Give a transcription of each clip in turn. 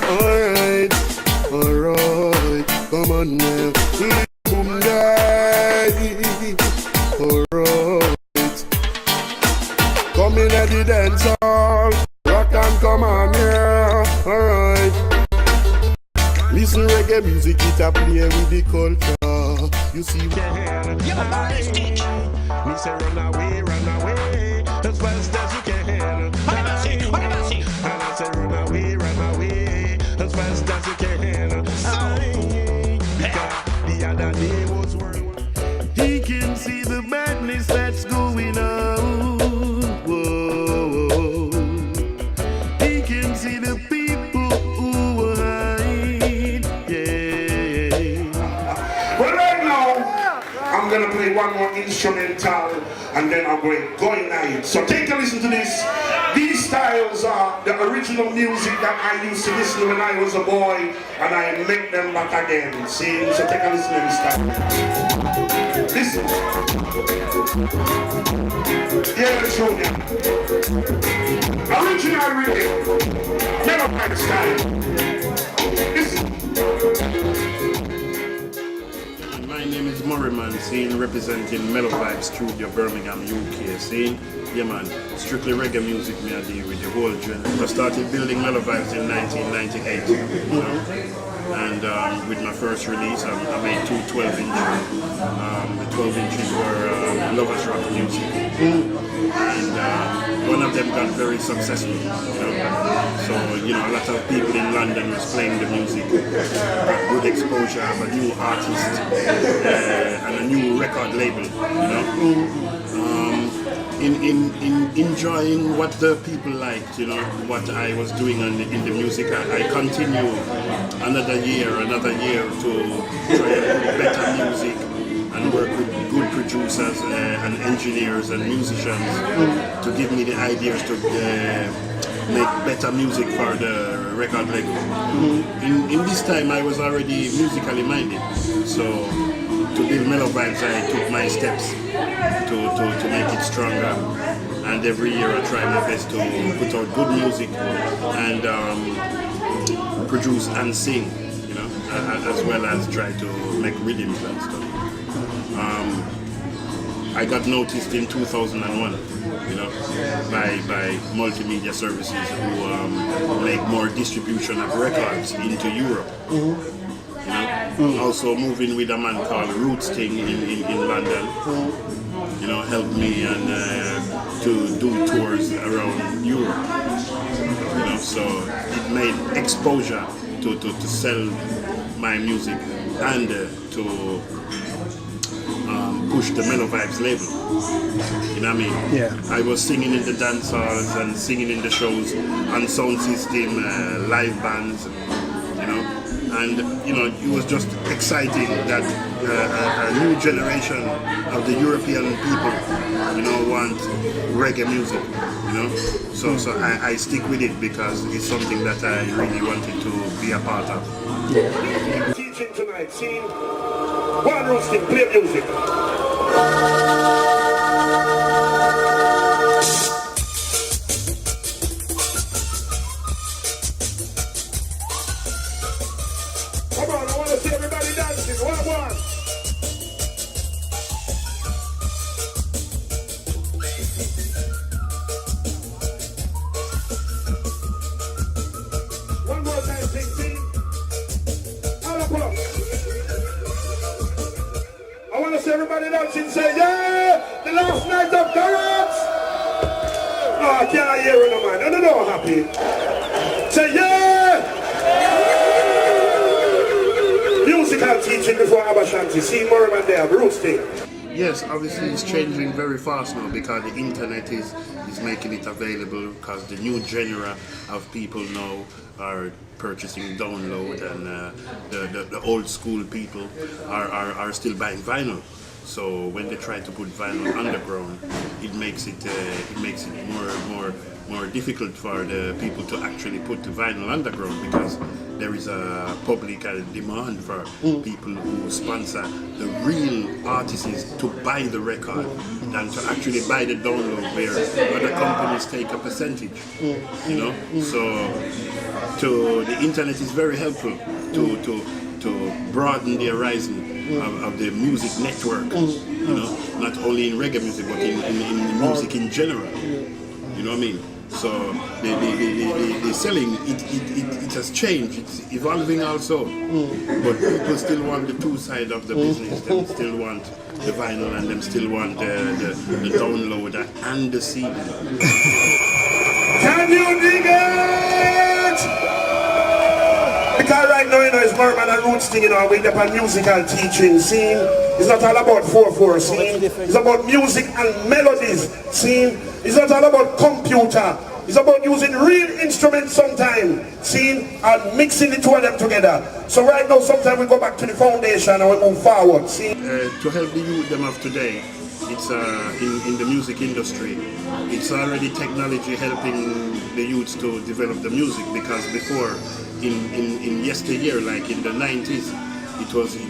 Alright, alright, come on now. Boom guy. Alright. Come in at the dance hall. Rock and come on, yeah. Alright. Listen reggae music, it a play with the culture. You see Yo, ballistic. Me say run away, as fast as you can. What about it? What about it? And I say run away, as fast as you can. Because the other day was world. He can see the madness that's going on. Whoa. He can see the people who hide. Yeah. Well, right now, I'm gonna play one more instrumental and then I'm going live. So take a listen to this. These styles are the original music that I used to listen to when I was a boy, and I make them back again. See? So take a listen to this style. Listen. Yeah, let's show you. Original rhythm. Never find style. Listen. My name is Murray Man, scene representing Mellow Vibe Studio, Birmingham, UK. Scene, yeah man, strictly reggae music me I deal with the whole genre. I started building Mellow Vibes in 1998, you know? And with my first release, I made two 12-inch. The 12 inches were Lovers Rock music. And one of them got very successful, you know? So, you know, a lot of people in London was playing the music, got good exposure, have a new artist, and a new record label, you know? In enjoying what the people liked, you know, what I was doing in the music, I continue another year to try and put better music and work with good producers and engineers and musicians to give me the ideas to make better music for the record label. In this time I was already musically minded, so to build Mellow Vibes I took my steps to make it stronger, and every year I try my best to put out good music and produce and sing, you know, as well as try to make rhythms and stuff. I got noticed in 2001, you know, by multimedia services who make more distribution of records into Europe. You know, also moving with a man called Roots Thing in London, you know, helped me and to do tours around Europe. You know, so it made exposure to sell my music and to push the Mellow Vibes label. You know what I mean? Yeah. I was singing in the dance halls and singing in the shows on sound system, live bands, you know. And you know, it was just exciting that a new generation of the European people, you know, want reggae music, you know. So I stick with it because it's something that I really wanted to be a part of. Yeah. Teaching tonight, see? One roasting, play music. Come on, I want to see everybody dancing. One. One more time, sing. All up. I want to see everybody dancing. Say, yeah, the last night of Carrots. Oh, I can't hear it, no man. I don't know what happened. Say, yeah. Musical teaching before Abashanti. See more and there, roasting. Yes, obviously it's changing very fast now because the internet is making it available, because the new genre of people now are purchasing download, and the old school people are still buying vinyl. So when they try to put vinyl underground, it makes it more difficult for the people to actually put the vinyl underground, because there is a public demand for people who sponsor the real artists to buy the record than to actually buy the download, where other companies take a percentage. You know, so the internet is very helpful to broaden the horizon of the music network. You know, not only in reggae music but in music in general. You know what I mean? So the selling, it has changed. It's evolving also, but people still want the two sides of the business. They still want the vinyl, and them still want the downloader and the CD. Can you dig it? Because right now, you know, it's more about a roots thing, you know, we're up a musical teaching scene. It's not all about 4/4 scene. It's about music and melodies scene. It's not all about computer. It's about using real instruments sometimes, scene, and mixing the two of them together. So right now, sometimes we go back to the foundation and we move forward, see? To help the youth them of today, it's in the music industry, it's already technology helping the youths to develop the music, because before, in yesteryear, like in the 90s, it was an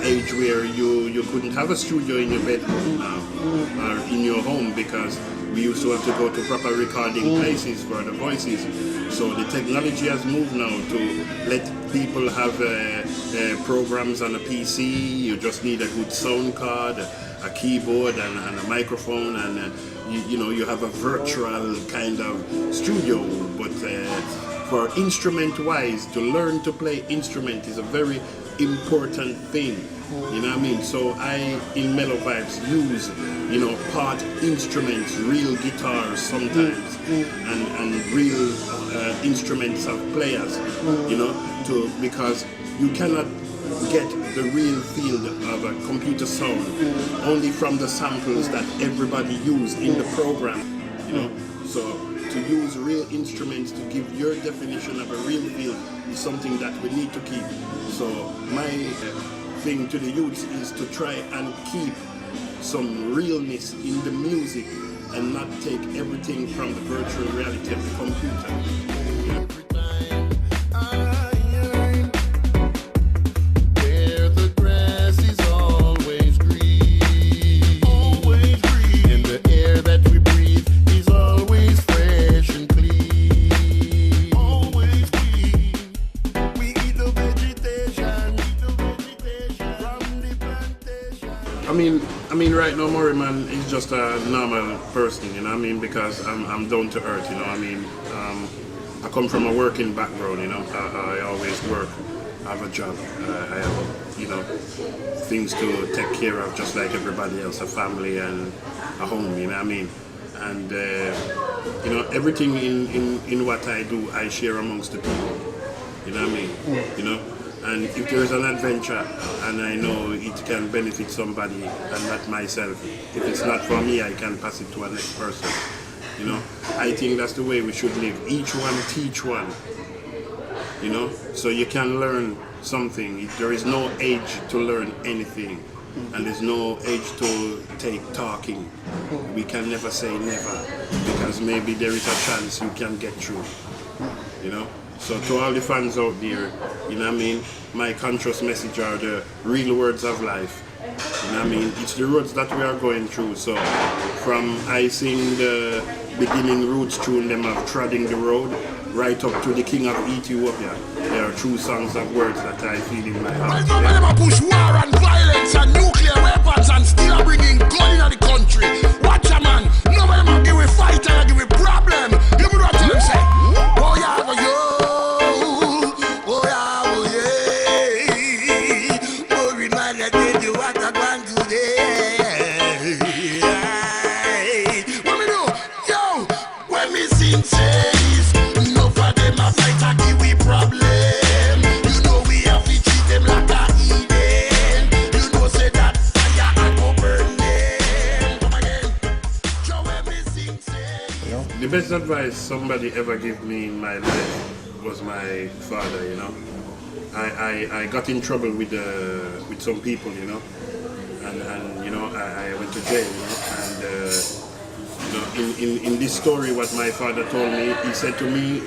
age where you couldn't have a studio in your bedroom now, or in your home, because we used to have to go to proper recording places for the voices. So the technology has moved now to let people have programs on a PC. You just need a good sound card, a keyboard, and a microphone, and you know, you have a virtual kind of studio. But for instrument-wise, to learn to play instrument is a very important thing. You know what I mean? So I, in Mellow Vibes, use, you know, part instruments, real guitars sometimes, and real instruments of players, you know, because you cannot get the real feel of a computer sound only from the samples that everybody use in the program, you know. So to use real instruments to give your definition of a real feel is something that we need to keep. So my thing to the youths is to try and keep some realness in the music and not take everything from the virtual reality of the computer. I mean, right now, Murray, man, is just a normal person, you know what I mean? Because I'm down to earth, you know what I mean? I come from a working background, you know? I always work. I have a job. I have, you know, things to take care of, just like everybody else, a family and a home, you know what I mean? And, you know, everything in what I do, I share amongst the people, you know what I mean? You know? And if there is an adventure and I know it can benefit somebody and not myself, if it's not for me, I can pass it to a next person. You know, I think that's the way we should live. Each one teach one. You know, so you can learn something. There is no age to learn anything, and there's no age to take talking. We can never say never, because maybe there is a chance you can get through. You know. So to all the fans out there, you know what I mean, my conscious message are the real words of life. You know what I mean? It's the roads that we are going through. So from I sing the beginning roots tune them of Treading the Road, right up to the King of Ethiopia. There are true songs of words that I feel in my heart. Well, nobody ever push war and violence and nuclear weapons and still bringing gun in the country. Watch a man, nobody ever give a fight and give a problem. You know what I'm saying? Oh yeah, oh yeah. The best advice somebody ever gave me in my life was my father, you know. I got in trouble with some people, you know, I went to jail, and in this story, what my father told me, he said to me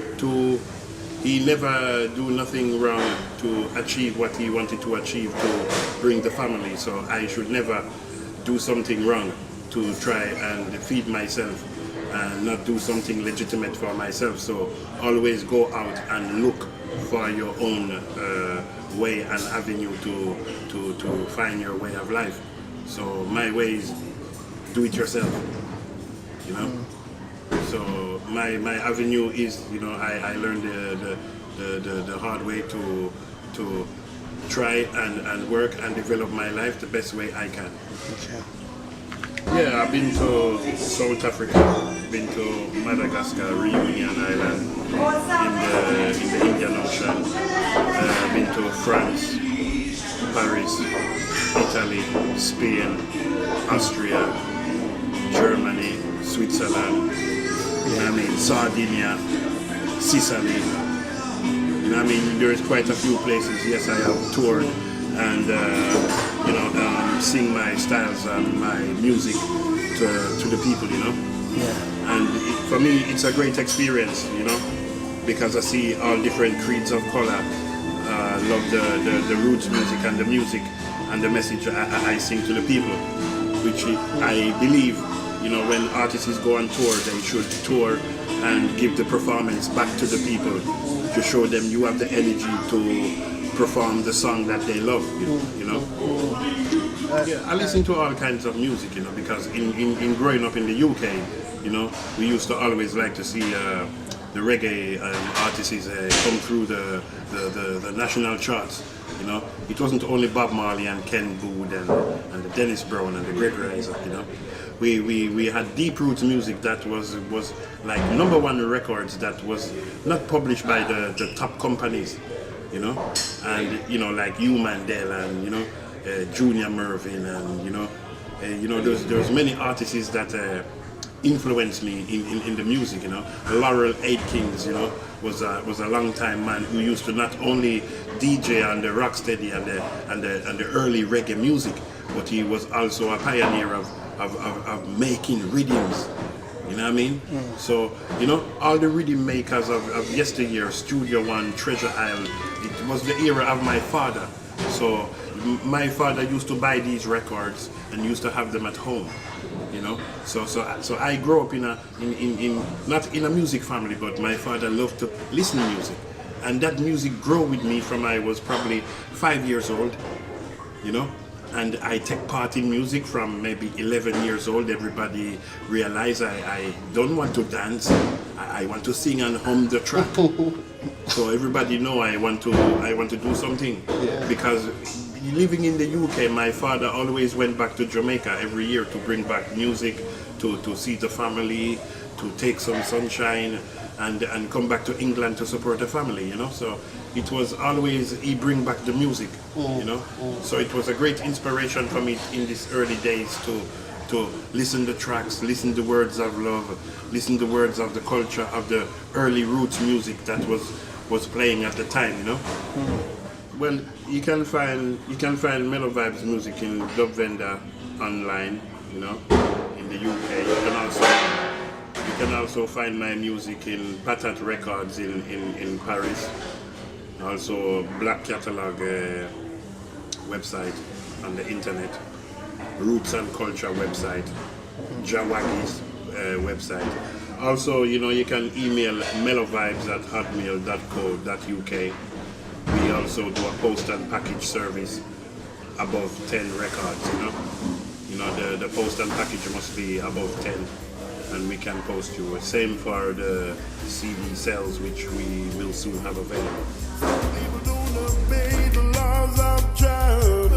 he never do nothing wrong to achieve what he wanted to achieve to bring the family. So I should never do something wrong to try and feed myself and not do something legitimate for myself. So always go out and look for your own way and avenue to find your way of life. So my way is do it yourself, you know. So my avenue is, you know, I learned the hard way to try and work and develop my life the best way I can. Okay. Yeah, I've been to South Africa, been to Madagascar, Reunion Island, in the Indian Ocean, been to France, Paris, Italy, Spain, Austria, Germany, Switzerland, I mean, Sardinia, Sicily. You know, I mean, there's quite a few places. Yes, I have toured and you know, sing my styles and my music to the people. You know, Yeah. and for me, it's a great experience. You know, because I see all different creeds of color. Love the roots music and the music and the message I sing to the people, which I believe. You know, when artists go on tour, they should tour and give the performance back to the people to show them you have the energy to perform the song that they love, you know. Yeah, I listen to all kinds of music, you know, because in growing up in the UK, you know, we used to always like to see the reggae artists come through the national charts. You know, it wasn't only Bob Marley and Ken Boothe and the Dennis Brown and the Gregorizer, you know. We had deep roots music that was like #1 records that was not published by the top companies, you know, and you know, like Hugh Mandel and you know Junior Mervin and you know there's many artists that influenced me in the music, you know. Laurel Atkins, you know, was a long time man who used to not only DJ on the rocksteady and the early reggae music, but he was also a pioneer of making rhythms. You know what I mean? So, you know, all the rhythm makers of yesteryear, Studio One, Treasure Isle, it was the era of my father. So my father used to buy these records and used to have them at home. You know, so I grew up in not in a music family, but my father loved to listen to music, and that music grew with me from I was probably 5 years old, you know, and I take part in music from maybe 11 years old. Everybody realized I don't want to dance, I want to sing and hum the track. So everybody know I want to do something, because living in the UK, my father always went back to Jamaica every year to bring back music, to see the family, to take some sunshine, and come back to England to support the family, you know. So it was always he bring back the music, you know. So it was a great inspiration for me in these early days to listen the tracks, listen the words of love, listen the words of the culture of the early roots music that was playing at the time, you know. Well, you can find Mellow Vibes music in Dub Vendor online, you know, in the UK. You can also find my music in Patat Records in Paris. Also Black Catalog website on the internet, Roots and Culture website, Jawagis website. Also, you know, you can email mellowvibes@hotmail.co.uk. We also do a post and package service above 10 records, you know. You know, the post and package must be above 10, and we can post you. Same for the CD sales, which we will soon have available. People don't obey the laws of child.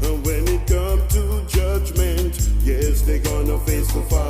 And when it comes to judgment, yes, they're gonna face the fire.